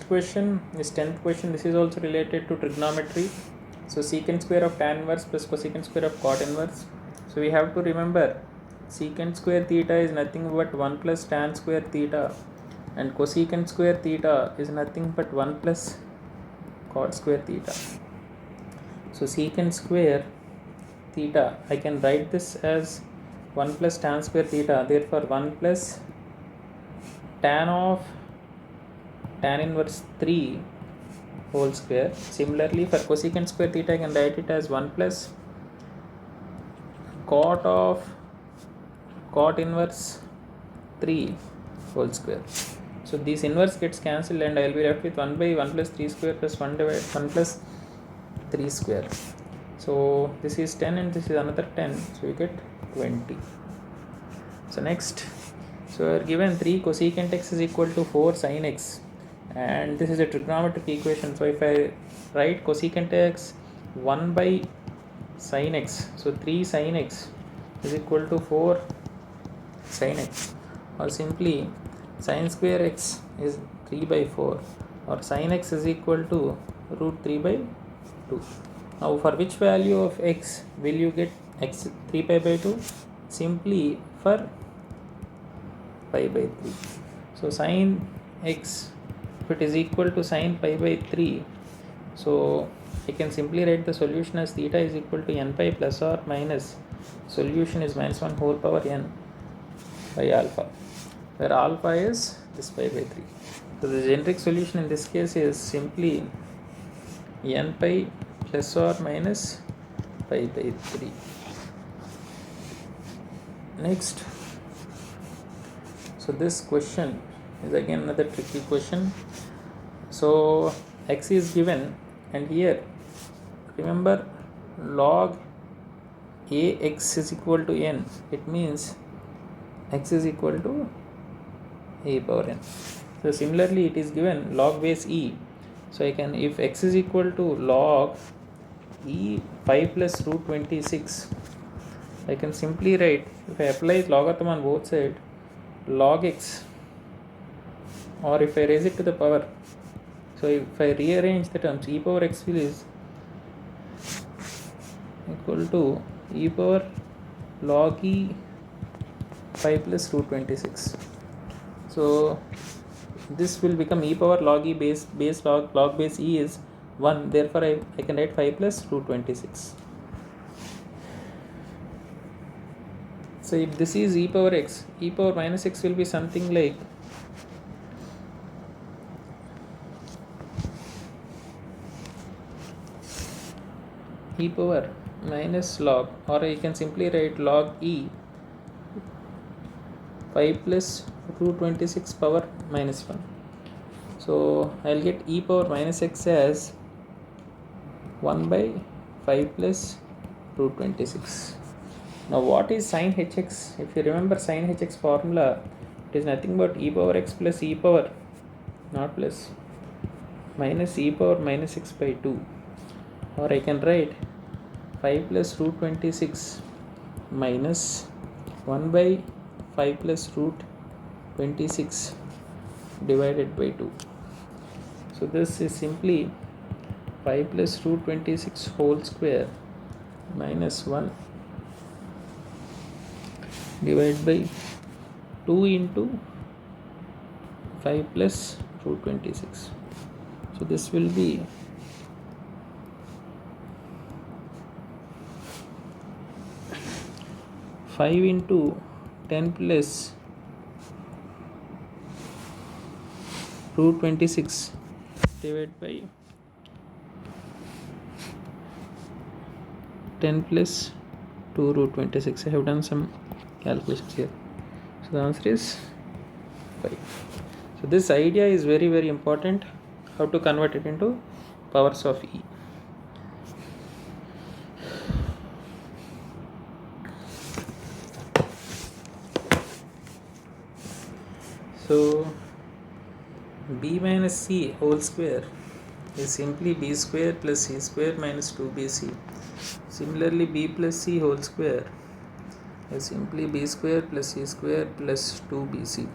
question is 10th question. This is also related to trigonometry. So secant square of tan inverse plus cosecant square of cot inverse. So we have to remember secant square theta is nothing but 1 plus tan square theta, and cosecant square theta is nothing but 1 plus cot square theta. So secant square theta, I can write this as 1 plus tan square theta, therefore 1 plus tan of tan inverse 3 whole square. Similarly, for cosecant square theta, I can write it as 1 plus cot of cot inverse 3 whole square. So this inverse gets cancelled and I will be left with 1 by 1 plus 3 square plus 1 divided 1 plus 3 square. So this is 10 and this is another 10, so you get 20. So next, so we are given 3 cosecant x is equal to 4 sin x, and this is a trigonometric equation. So if I write cosecant x 1 by sin x, so 3 sin x is equal to 4 sin x, or simply sin square x is 3 by 4, or sin x is equal to root 3 by 2. Now for which value of x will you get x 3 pi by 2? Simply for pi by 3. So sin x, if it is equal to sin pi by 3, so I can simply write the solution as theta is equal to n pi plus or minus, solution is minus 1 whole power n by alpha, where alpha is this pi by 3. So the generic solution in this case is simply n pi plus or minus pi by 3. Next, so this question is again another tricky question. So x is given, and here remember log ax is equal to n, it means x is equal to a power n. So similarly it is given log base e, so I can, if x is equal to log e 5 plus root 26, I can simply write, if I apply logarithm on both sides, log x, or if I raise it to the power, so if I rearrange the terms, e power x is equal to e power log e 5 plus root 26. So this will become e power log e base log base e is 1, therefore I can write 5 plus root 26. So if this is e power x, e power minus x will be something like e power minus log, or I can simply write log e 5 plus root 26 power minus 1. So I'll get e power minus x as 1 by 5 plus root 26. Now what is sin hx? If you remember sin hx formula, it is nothing but e power x plus e power, not plus, minus e power minus x by 2. Or I can write 5 plus root 26 minus 1 by 5 plus root 26 divided by 2. So this is simply 5 plus root 26 whole square minus 1 divided by 2 into 5 plus root 26. So this will be 5 into 10 plus root 26 divided by 10 plus 2 root 26. I have done some calculations here. So the answer is 5. So this idea is very important, how to convert it into powers of e. So b minus c whole square is simply b square plus c square minus 2bc. Similarly, b plus c whole square is simply b square plus c square plus 2bc.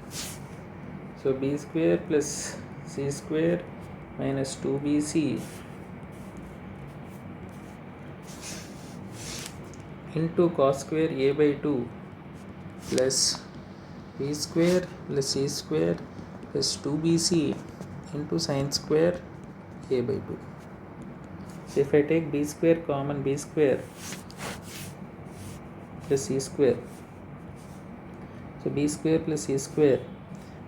So b square plus c square minus 2bc into cos square a by 2 plus b square plus c square plus 2bc into sin square a by 2. So if I take b square common, b square plus c square, so b square plus c square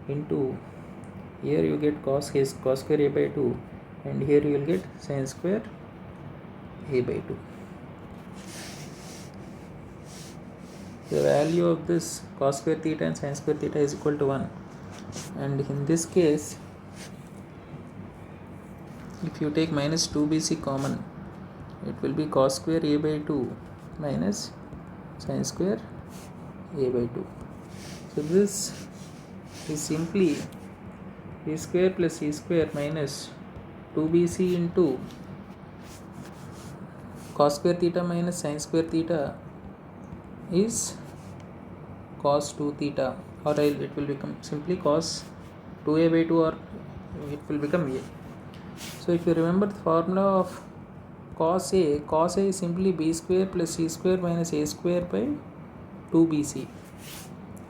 into, here you get cos square a by 2, and here you will get sin square a by 2. The value of this cos square theta and sin square theta is equal to 1, and in this case if you take minus 2bc common, it will be cos square a by 2 minus sin square a by 2. So this is simply b square plus c square minus 2bc into cos square theta minus sin square theta is cos 2 theta, or it will become simply cos 2a by 2, or it will become a. So if you remember the formula of cos a is simply b square plus c square minus a square by 2bc.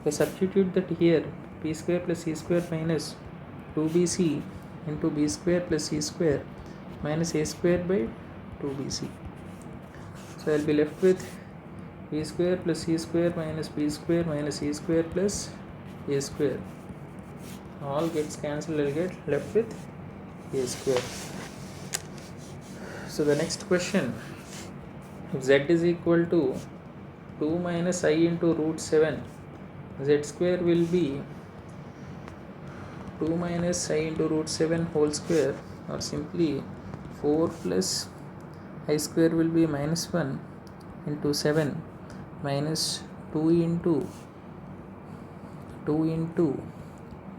I substitute that here, b square plus c square minus 2bc into b square plus c square minus a square by 2bc. So I will be left with b square plus c square minus b square minus e square plus a square. All gets cancelled, I will get left with a square. So the next question, if z is equal to 2 minus I into root 7, z square will be 2 minus I into root 7 whole square, or simply 4 plus I square will be minus 1 into 7 minus 2 into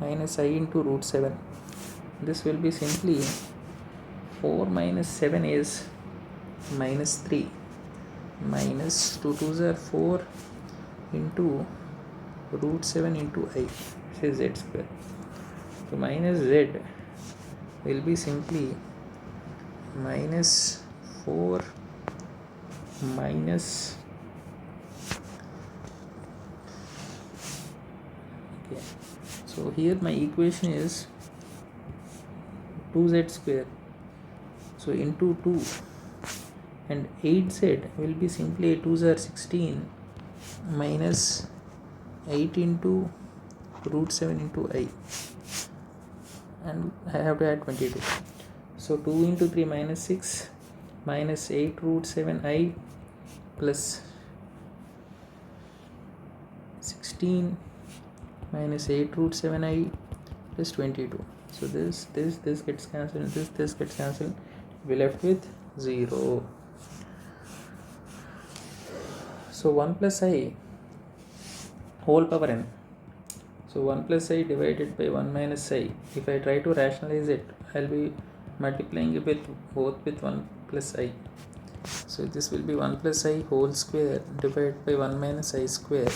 minus I into root 7. This will be simply 4 minus 7 is minus 3 minus 2 2s are 4 into root 7 into I, which is z square. So minus z will be simply minus 4 minus, okay, so here my equation is 2z square, so into 2, and 8z will be simply 2s are 16 minus 8 into root 7 into I, and I have to add 22. So 2 into 3 minus 6 minus 8 root 7 I plus 16 minus 8 root 7 I plus 22. So this gets cancelled, this gets cancelled, we left with 0. So 1 plus I whole power n. So 1 plus I divided by 1 minus I. If I try to rationalize it, I will be multiplying it with both with 1 plus I. So this will be 1 plus I whole square divided by 1 minus I square,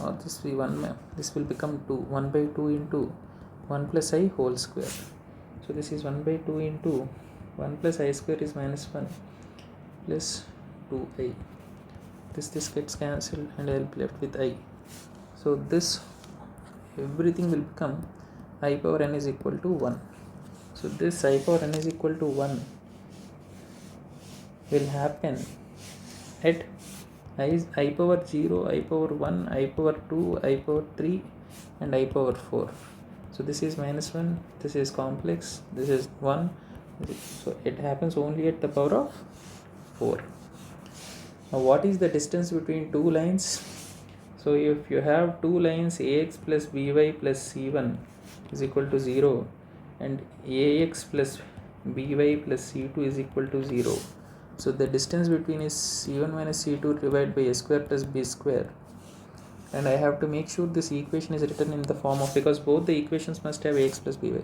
or this will become 2, 1 by 2 into 1 plus I whole square. So this is 1 by 2 into 1 plus I square is minus 1 plus 2I. This gets cancelled, and I will be left with I. So this everything will become I power n is equal to 1. So this I power n is equal to 1 will happen at I power 0, I power 1, I power 2, I power 3, and I power 4. So this is minus 1, this is complex, this is 1. So it happens only at the power of 4. Now what is the distance between two lines? So if you have two lines, ax plus by plus c1 is equal to 0, and ax plus by plus c2 is equal to 0. So the distance between is c1 minus c2 divided by a square plus b square. And I have to make sure this equation is written in the form of, because both the equations must have ax plus by.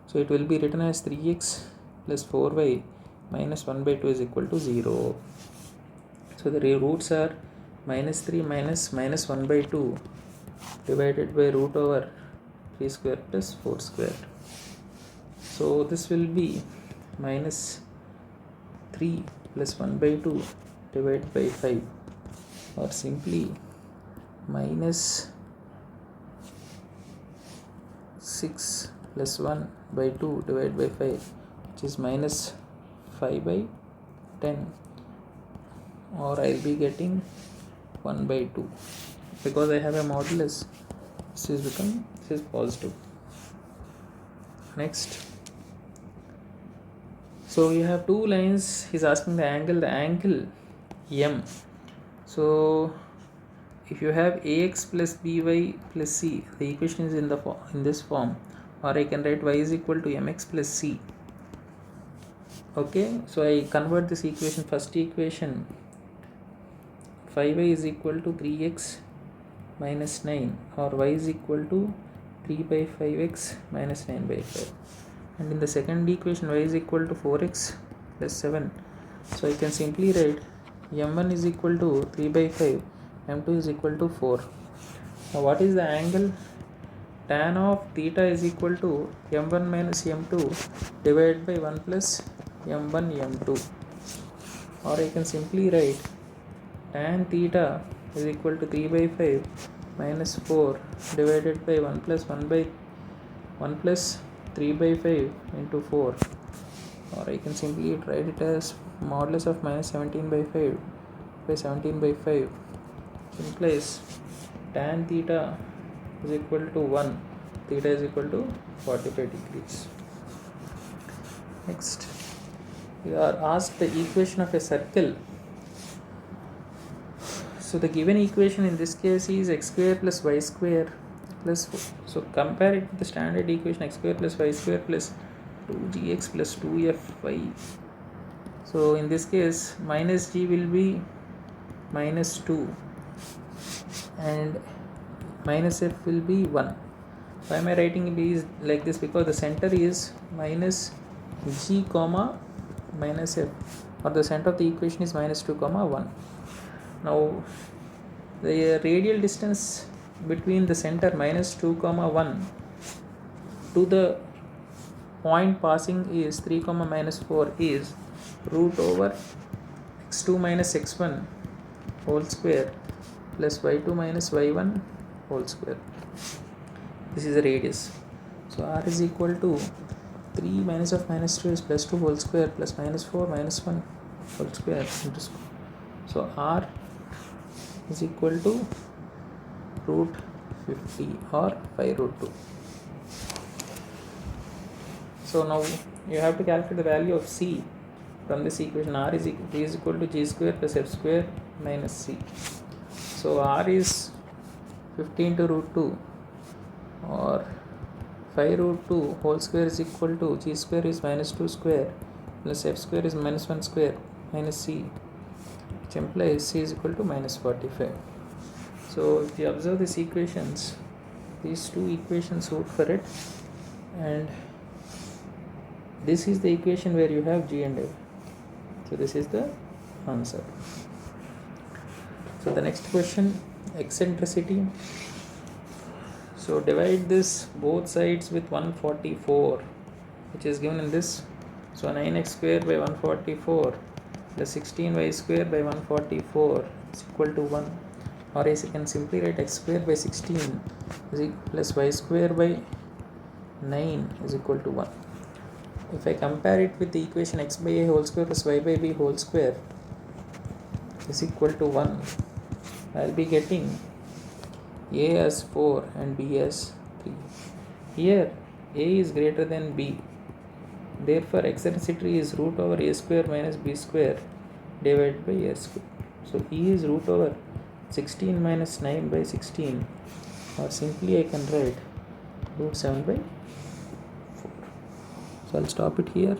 So it will be written as 3x plus 4y minus 1 by 2 is equal to 0. So the roots are minus 3 minus 1 by 2 divided by root over 3 square plus 4 square. So this will be minus 3 plus 1 by 2 divided by 5, or simply minus 6 plus 1 by 2 divided by 5, which is minus 5 by 10, or I'll be getting 1 by 2. Because I have a modulus, this is positive. Next, so you have two lines. He's asking the angle M. So if you have ax plus by plus c, the equation is in this form, or I can write y is equal to mx plus c. Okay, so I convert this equation. First equation, 5y is equal to 3x minus 9, or y is equal to 3 by 5x minus 9 by 5. And in the second equation, y is equal to 4x plus 7. So I can simply write m1 is equal to 3 by 5, m2 is equal to 4. Now what is the angle? Tan of theta is equal to m1 minus m2 divided by 1 plus m1 m2. Or I can simply write tan theta is equal to 3 by 5 minus 4 divided by 1 plus 3 by 5 into 4. Or I can simply write it as modulus of minus 17 by 5 by 17 by 5, which implies tan theta is equal to 1, theta is equal to 45 degrees. Next, we are asked the equation of a circle. So the given equation in this case is x square plus y square plus 4. So compare it with the standard equation x square plus y square plus 2gx plus 2fy. So in this case, minus g will be minus 2 and minus f will be 1. Why am I writing it like this? Because the center is minus g comma minus f, or the center of the equation is minus 2 comma 1. Now the radial distance between the center minus 2 comma 1 to the point passing is 3 comma minus 4 is root over x2 minus x1 whole square plus y2 minus y1 whole square. This is the radius. So r is equal to 3 minus of minus 2 is plus 2 whole square plus minus 4 minus 1 whole square into square. So r is equal to root 50 or 5 root 2. So now you have to calculate the value of c from this equation. R is equal to g square plus f square minus c. So r is 50 into root 2, or 5 root 2 whole square is equal to g square is minus 2 square plus f square is minus 1 square minus c, which implies c is equal to minus 45. So if you observe these equations, these two equations suit for it, and this is the equation where you have g and f. So this is the answer. So the next question, eccentricity. So divide this both sides with 144, which is given in this. So 9x square by 144 plus 16y square by 144 is equal to 1. Or as you can simply write x square by 16 plus y square by 9 is equal to 1. If I compare it with the equation x by a whole square plus y by b whole square is equal to 1, I will be getting a as 4 and b as 3. Here a is greater than b, therefore eccentricity is root over a square minus b square divided by a square. So e is root over 16 minus 9 by 16, or simply I can write root 7 by 4. So I'll stop it here.